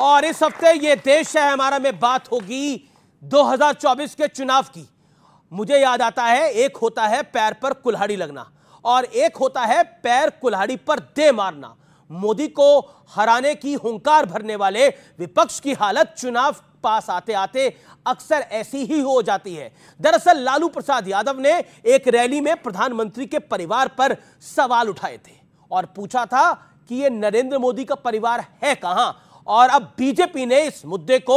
और इस हफ्ते ये देश है हमारा में बात होगी 2024 के चुनाव की। मुझे याद आता है, एक होता है पैर पर कुल्हाड़ी लगना और एक होता है पैर कुल्हाड़ी पर दे मारना। मोदी को हराने की हुंकार भरने वाले विपक्ष की हालत चुनाव पास आते आते अक्सर ऐसी ही हो जाती है। दरअसल लालू प्रसाद यादव ने एक रैली में प्रधानमंत्री के परिवार पर सवाल उठाए थे और पूछा था कि ये नरेंद्र मोदी का परिवार है कहां। और अब बीजेपी ने इस मुद्दे को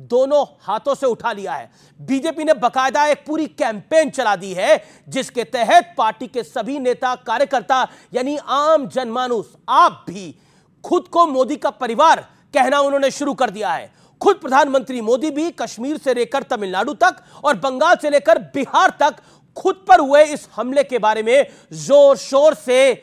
दोनों हाथों से उठा लिया है। बीजेपी ने बकायदा एक पूरी कैंपेन चला दी है जिसके तहत पार्टी के सभी नेता कार्यकर्ता यानी आम जनमानुस, आप भी खुद को मोदी का परिवार कहना उन्होंने शुरू कर दिया है। खुद प्रधानमंत्री मोदी भी कश्मीर से लेकर तमिलनाडु तक और बंगाल से लेकर बिहार तक खुद पर हुए इस हमले के बारे में जोर शोर से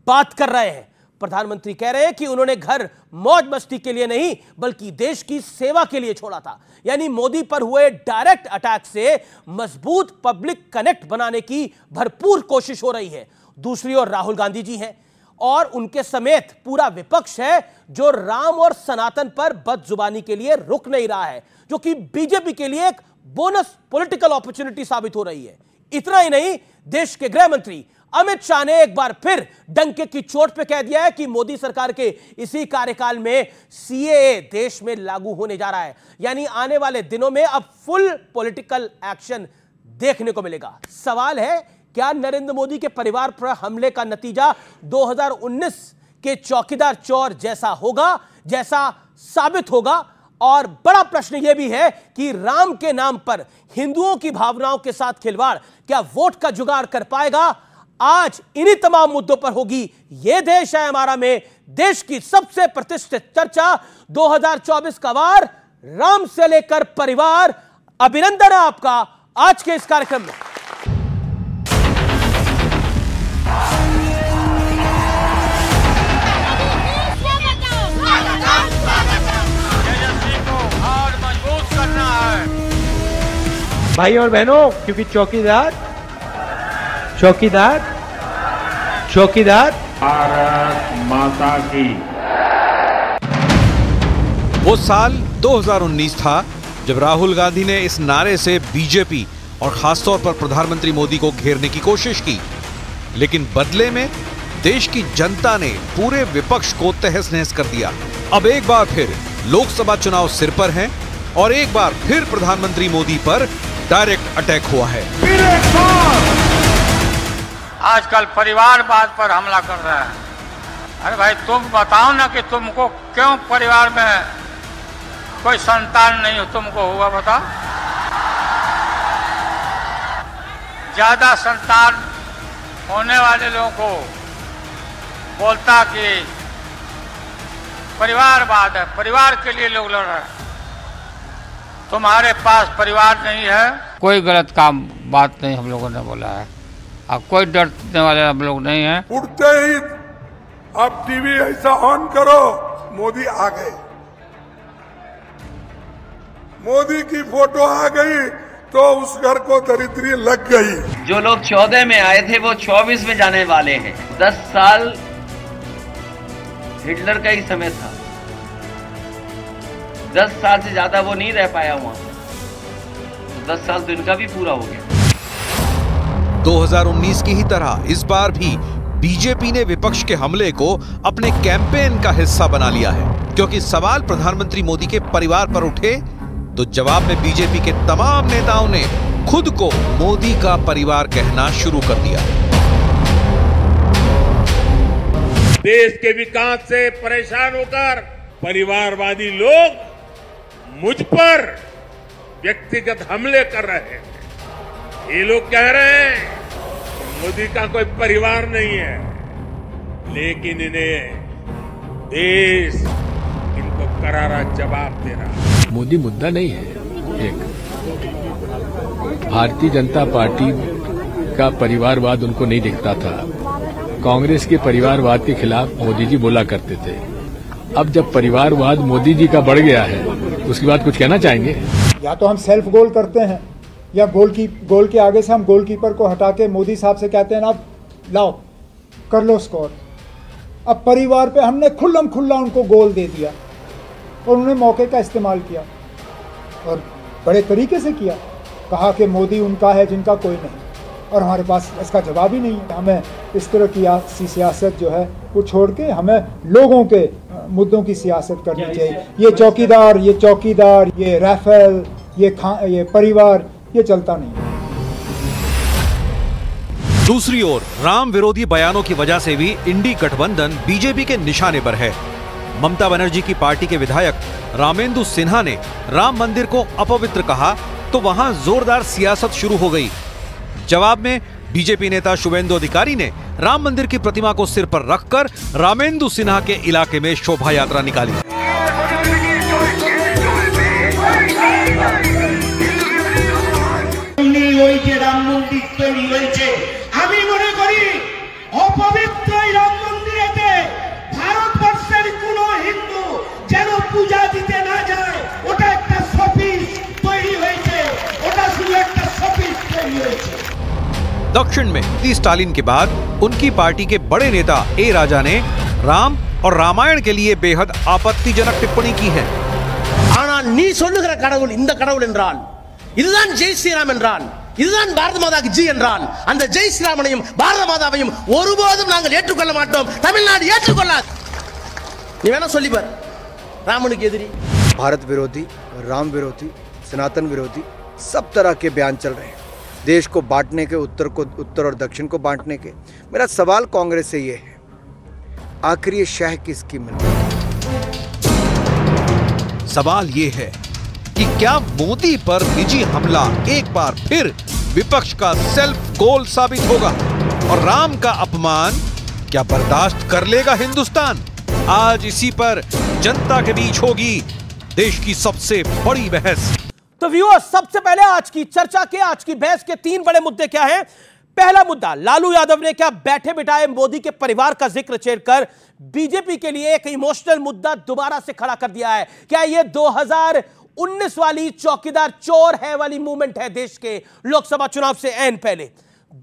बात कर रहे हैं। प्रधानमंत्री कह रहे हैं कि उन्होंने घर मौज मस्ती के लिए नहीं बल्कि देश की सेवा के लिए छोड़ा था। यानी मोदी पर हुए डायरेक्ट अटैक से मजबूत पब्लिक कनेक्ट बनाने की भरपूर कोशिश हो रही है। दूसरी ओर राहुल गांधी जी हैं और उनके समेत पूरा विपक्ष है जो राम और सनातन पर बदजुबानी के लिए रुक नहीं रहा है, जो कि बीजेपी के लिए एक बोनस पॉलिटिकल अपॉर्चुनिटी साबित हो रही है। इतना ही नहीं, देश के गृह मंत्री अमित शाह ने एक बार फिर डंके की चोट पे कह दिया है कि मोदी सरकार के इसी कार्यकाल में सीएए देश में लागू होने जा रहा है। यानी आने वाले दिनों में अब फुल पॉलिटिकल एक्शन देखने को मिलेगा। सवाल है, क्या नरेंद्र मोदी के परिवार पर हमले का नतीजा 2019 के चौकीदार चोर जैसा होगा, जैसा साबित होगा? और बड़ा प्रश्न यह भी है कि राम के नाम पर हिंदुओं की भावनाओं के साथ खिलवाड़ क्या वोट का जुगाड़ कर पाएगा? आज इन्हीं तमाम मुद्दों पर होगी यह देश है हमारा में देश की सबसे प्रतिष्ठित चर्चा। 2024 का वार राम से लेकर परिवार। अभिनंदन है आपका आज के इस कार्यक्रम में। मजबूत करना है भाई और बहनों, क्योंकि चौकीदार भारत माता की। वो साल 2019 था जब राहुल गांधी ने इस नारे से बीजेपी और खासतौर पर प्रधानमंत्री मोदी को घेरने की कोशिश की, लेकिन बदले में देश की जनता ने पूरे विपक्ष को तहस नहस कर दिया। अब एक बार फिर लोकसभा चुनाव सिर पर हैं और एक बार फिर प्रधानमंत्री मोदी पर डायरेक्ट अटैक हुआ है। आजकल परिवारवाद पर हमला कर रहा है। अरे भाई, तुम बताओ ना कि तुमको क्यों परिवार में कोई संतान नहीं हो, तुमको हुआ बताओ। ज्यादा संतान होने वाले लोगों को बोलता कि परिवारवाद है, परिवार के लिए लोग लड़ रहे हैं। तुम्हारे पास परिवार नहीं है, कोई गलत बात नहीं हम लोगों ने बोला है। अब कोई डरने वाले हम लोग नहीं हैं। उठते ही अब टीवी ऐसा ऑन करो, मोदी आ गए, मोदी की फोटो आ गई तो उस घर को दरिद्री लग गई। जो लोग 14 में आए थे वो 24 में जाने वाले हैं। 10 साल हिटलर का ही समय था, 10 साल से ज्यादा वो नहीं रह पाया वहां, तो 10 साल तो इनका भी पूरा हो गया। 2019 की ही तरह इस बार भी बीजेपी ने विपक्ष के हमले को अपने कैंपेन का हिस्सा बना लिया है, क्योंकि सवाल प्रधानमंत्री मोदी के परिवार पर उठे तो जवाब में बीजेपी के तमाम नेताओं ने खुद को मोदी का परिवार कहना शुरू कर दिया। देश के विकास से परेशान होकर परिवारवादी लोग मुझ पर व्यक्तिगत हमले कर रहे हैं। ये लोग कह रहे हैं मोदी का कोई परिवार नहीं है, लेकिन इन्हें देश इनको करारा जवाब दे रहा है। मोदी मुद्दा नहीं है। एक भारतीय जनता पार्टी का परिवारवाद उनको नहीं दिखता था। कांग्रेस के परिवारवाद के खिलाफ मोदी जी बोला करते थे। अब जब परिवारवाद मोदी जी का बढ़ गया है तो उसके बाद कुछ कहना चाहेंगे? या तो हम सेल्फ गोल करते हैं या गोल के आगे से हम गोलकीपर को हटा के मोदी साहब से कहते हैं ना, लाओ कर लो स्कोर। अब परिवार पे हमने खुल्लम खुल्ला उनको गोल दे दिया। और उन्होंने मौके का इस्तेमाल किया और बड़े तरीके से किया। कहा कि मोदी उनका है जिनका कोई नहीं, और हमारे पास इसका जवाब ही नहीं है। हमें इस तरह की सियासत जो है वो छोड़ के हमें लोगों के मुद्दों की सियासत करनी चाहिए। ये चौकीदार, ये राफेल, ये परिवार, ये चलता नहीं। दूसरी ओर राम विरोधी बयानों की वजह से भी इंडी गठबंधन बीजेपी के निशाने पर है। ममता बनर्जी की पार्टी के विधायक रामेंदु सिन्हा ने राम मंदिर को अपवित्र कहा तो वहां जोरदार सियासत शुरू हो गई। जवाब में बीजेपी नेता शुभेंदु अधिकारी ने राम मंदिर की प्रतिमा को सिर पर रखकर रामेंदु सिन्हा के इलाके में शोभा यात्रा निकाली। दक्षिण में स्टालिन के बाद उनकी पार्टी के बड़े नेता ए राजा ने राम और रामायण के लिए बेहद आपत्तिजनक टिप्पणी की है। ஆனால் நீ சொல்லுகிற கடவுள் இந்த கடவுள் என்றால் இதுதான் ஜெய் ஸ்ரீராம் என்றால் இதுதான் பாரத மாதாக்கு ஜி என்றால் அந்த ஜெய் ஸ்ரீராமனையும் பாரத மாதாவையும் ஒருபோதும் நாங்கள் ஏற்றுக்கொள்ள மாட்டோம், தமிழ்நாடு ஏற்றுக்கொள்ளாது। நீ வேணா சொல்லி பார், रामனுக்கு எதிரி, भारत विरोधी, राम विरोधी, सनातन विरोधी सब तरह के बयान चल रहे हैं, देश को बांटने के, उत्तर और दक्षिण को बांटने के। मेरा सवाल कांग्रेस से ये है, आखिर ये शह किसकी मिल रही है? सवाल ये है कि क्या मोदी पर निजी हमला एक बार फिर विपक्ष का सेल्फ गोल साबित होगा और राम का अपमान क्या बर्दाश्त कर लेगा हिंदुस्तान? आज इसी पर जनता के बीच होगी देश की सबसे बड़ी बहस। तो व्यूअर्स, सबसे पहले आज की चर्चा के, आज की बहस के तीन बड़े मुद्दे क्या हैं। पहला मुद्दा, लालू यादव ने क्या बैठे बिठाए मोदी के परिवार का जिक्र छेड़कर बीजेपी के लिए एक इमोशनल मुद्दा दोबारा से खड़ा कर दिया है? क्या यह 2019 वाली चौकीदार चोर है वाली मूवमेंट है देश के लोकसभा चुनाव से ऐन पहले?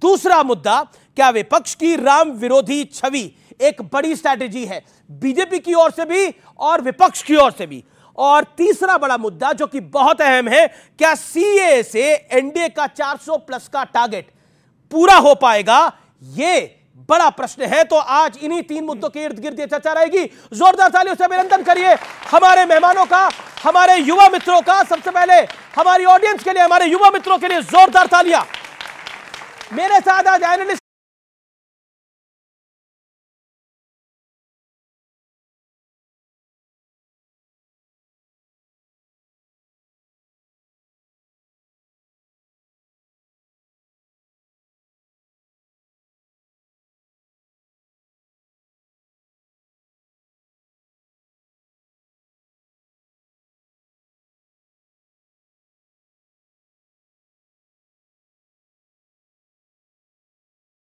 दूसरा मुद्दा, क्या विपक्ष की राम विरोधी छवि एक बड़ी स्ट्रैटेजी है बीजेपी की ओर से भी और विपक्ष की ओर से भी? और तीसरा बड़ा मुद्दा जो कि बहुत अहम है, क्या सीए से एनडीए का 400 प्लस का टारगेट पूरा हो पाएगा? यह बड़ा प्रश्न है। तो आज इन्हीं तीन मुद्दों के इर्द गिर्द चर्चा रहेगी। जोरदार तालियों से अभिनंदन करिए हमारे मेहमानों का, हमारे युवा मित्रों का। सबसे पहले हमारी ऑडियंस के लिए, हमारे युवा मित्रों के लिए जोरदार तालियां। मेरे साथ आज एनालिस्ट